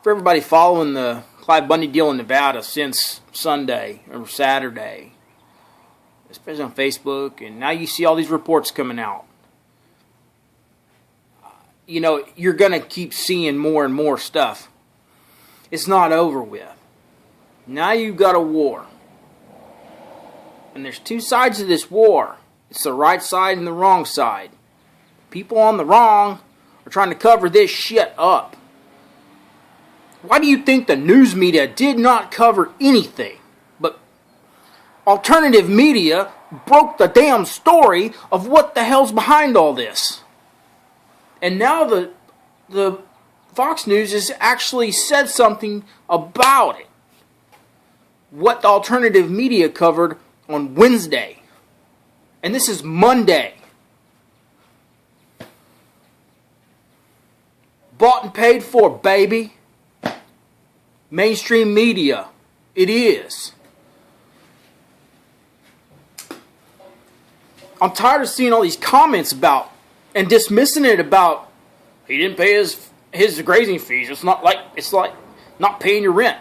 for everybody following the Clive Bundy deal in Nevada since Sunday or Saturday, especially on Facebook, and now you see all these reports coming out. You know, you're going to keep seeing more and more stuff. It's not over with. Now you've got a war. And there's two sides of this war. It's the right side and the wrong side. People on the wrong are trying to cover this shit up. Why do you think the news media did not cover anything? But alternative media broke the damn story of what the hell's behind all this. And now the Fox News has actually said something about it. What the alternative media covered on Wednesday. And this is Monday. Bought and paid for, baby. Mainstream media. It is. I'm tired of seeing all these comments about and dismissing it about he didn't pay his grazing fees. It's like not paying your rent.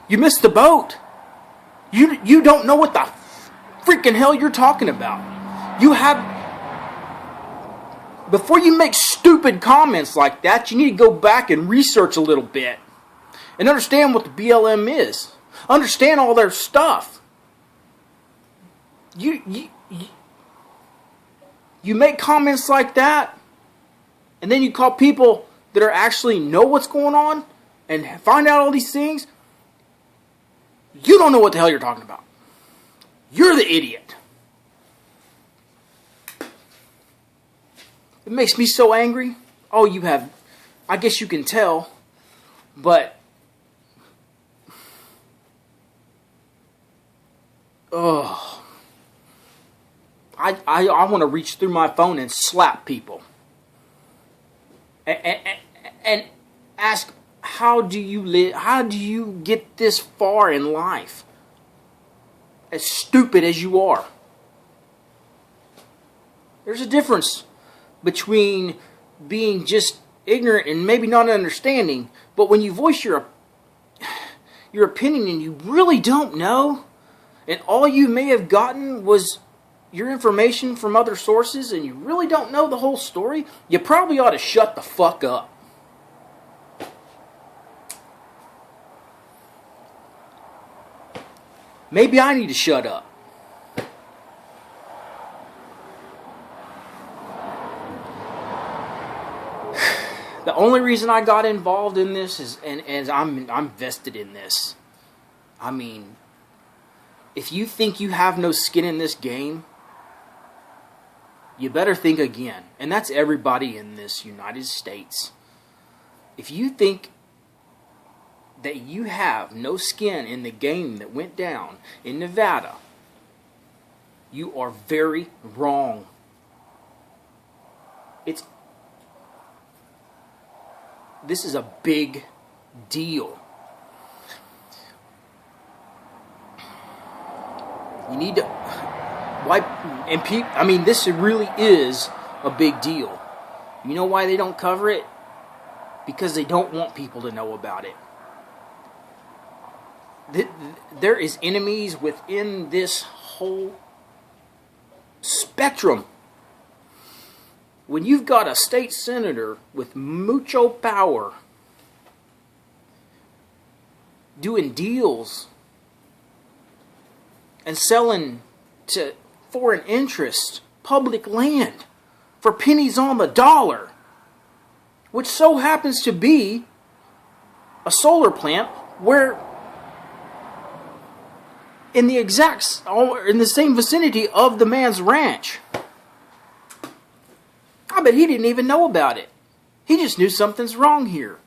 You missed the boat. You don't know what the freaking hell you're talking about. Before you make stupid comments like that, you need to go back and research a little bit and understand what the BLM is. Understand all their stuff. You make comments like that, and then you call people that are actually know what's going on and find out all these things. You don't know what the hell you're talking about. You're the idiot. It makes me so angry. Oh, I guess you can tell, but I want to reach through my phone and slap people and ask, how do you live? How do you get this far in life? As stupid as you are. There's a difference between being just ignorant and maybe not understanding, but when you voice your opinion and you really don't know, and all you may have gotten was your information from other sources and you really don't know the whole story, you probably ought to shut the fuck up. Maybe I need to shut up. The only reason I got involved in this is, and I'm vested in this. I mean, if you think you have no skin in this game, you better think again. And that's everybody in this United States. If you think that you have no skin in the game that went down in Nevada, you are very wrong. This is a big deal. You need to wipe and this really is a big deal. You know why they don't cover it? Because they don't want people to know about it. There is enemies within this whole spectrum. When you've got a state senator with mucho power doing deals and selling to foreign interests public land for pennies on the dollar, which so happens to be a solar plant where in the same vicinity of the man's ranch. I bet he didn't even know about it. He just knew something's wrong here.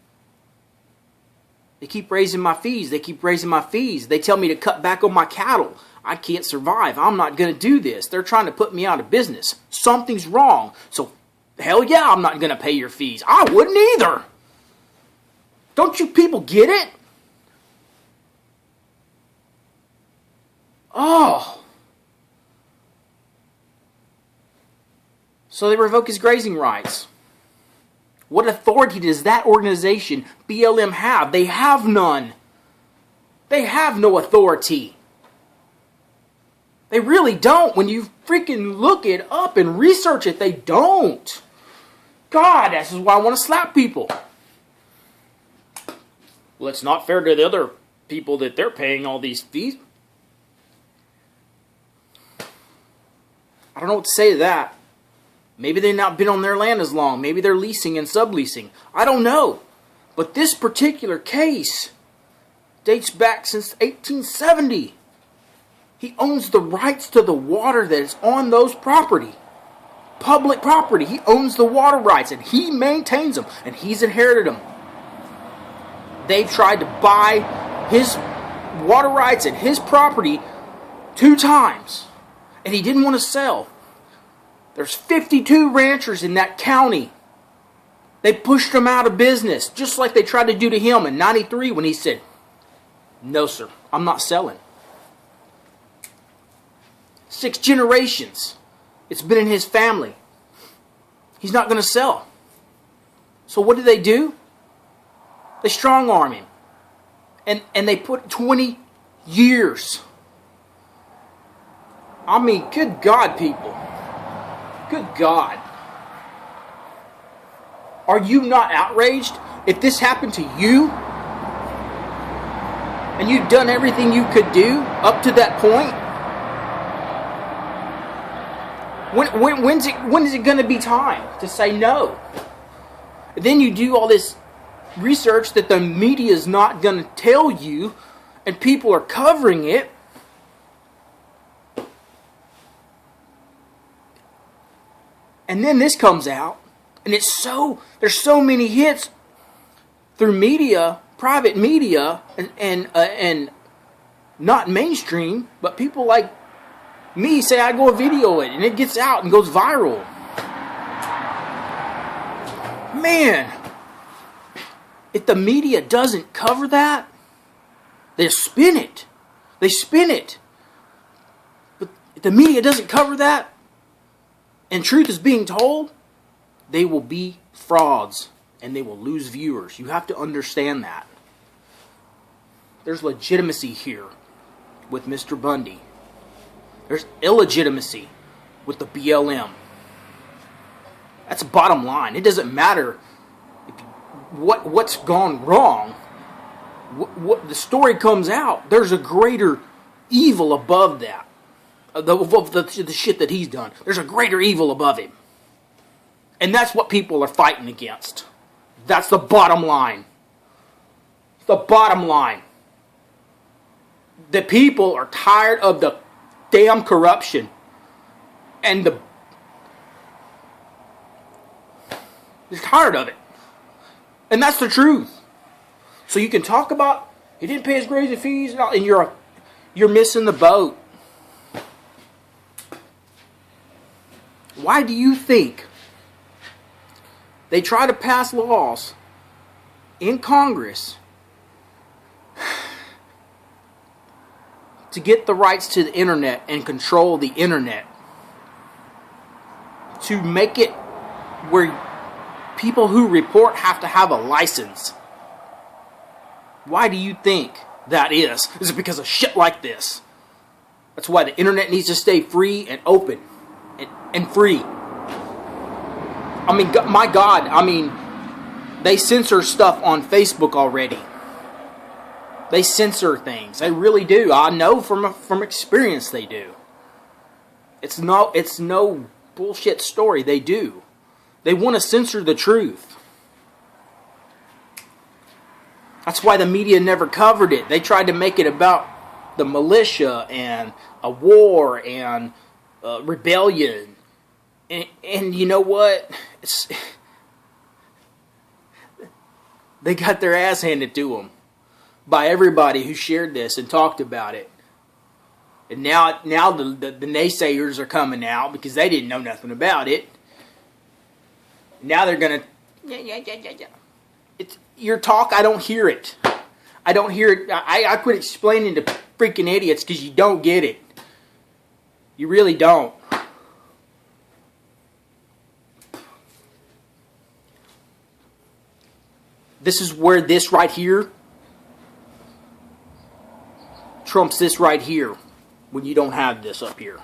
They keep raising my fees. They keep raising my fees. They tell me to cut back on my cattle. I can't survive. I'm not going to do this. They're trying to put me out of business. Something's wrong. So, hell yeah, I'm not going to pay your fees. I wouldn't either. Don't you people get it? Oh. So they revoke his grazing rights. What authority does that organization, BLM, have? They have none. They have no authority. They really don't. When you freaking look it up and research it, they don't. God, this is why I want to slap people. Well, it's not fair to the other people that they're paying all these fees. I don't know what to say to that. Maybe they've not been on their land as long. Maybe they're leasing and subleasing. I don't know. But this particular case dates back since 1870. He owns the rights to the water that is on those property. Public property. He owns the water rights and he maintains them. And he's inherited them. They've tried to buy his water rights and his property 2 times. And he didn't want to sell. There's 52 ranchers in that county. They pushed him out of business, just like they tried to do to him in 93 when he said, "No, sir, I'm not selling." 6 generations. It's been in his family. He's not going to sell. So what do? They strong arm him. And they put 20 years. I mean, good God, people. Good God. Are you not outraged? If this happened to you, and you'd done everything you could do up to that point, when is it going to be time to say no? And then you do all this research that the media is not going to tell you, and people are covering it. And then this comes out, and there's so many hits through media, private media, and not mainstream, but people like me say I go video it, and it gets out and goes viral. Man, if the media doesn't cover that, they spin it. They spin it. But if the media doesn't cover that, and truth is being told, they will be frauds and they will lose viewers. You have to understand that. There's legitimacy here with Mr. Bundy. There's illegitimacy with the BLM. That's the bottom line. It doesn't matter what's gone wrong. What the story comes out, there's a greater evil above that. The shit that he's done. There's a greater evil above him. And that's what people are fighting against. That's the bottom line. The bottom line. The people are tired of the damn corruption. And they're tired of it. And that's the truth. So you can talk about he didn't pay his grazing fees and you're missing the boat. Why do you think they try to pass laws in Congress to get the rights to the internet and control the internet? To make it where people who report have to have a license. Why do you think that is? Is it because of shit like this? That's why the internet needs to stay free and open. And free. I mean, my God, they censor stuff on Facebook already. They censor things. They really do. I know from experience they do. It's no bullshit story. They do. They want to censor the truth. That's why the media never covered it. They tried to make it about the militia and a war and rebellion. And you know what? They got their ass handed to them by everybody who shared this and talked about it. And now the naysayers are coming out because they didn't know nothing about it. Now they're gonna It's your talk. I don't hear it. I don't hear it. I quit explaining to freaking idiots because you don't get it. You really don't. This is where this right here trumps this right here when you don't have this up here.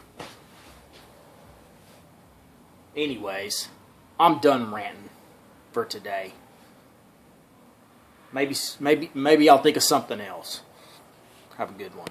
Anyways, I'm done ranting for today. Maybe I'll think of something else. Have a good one.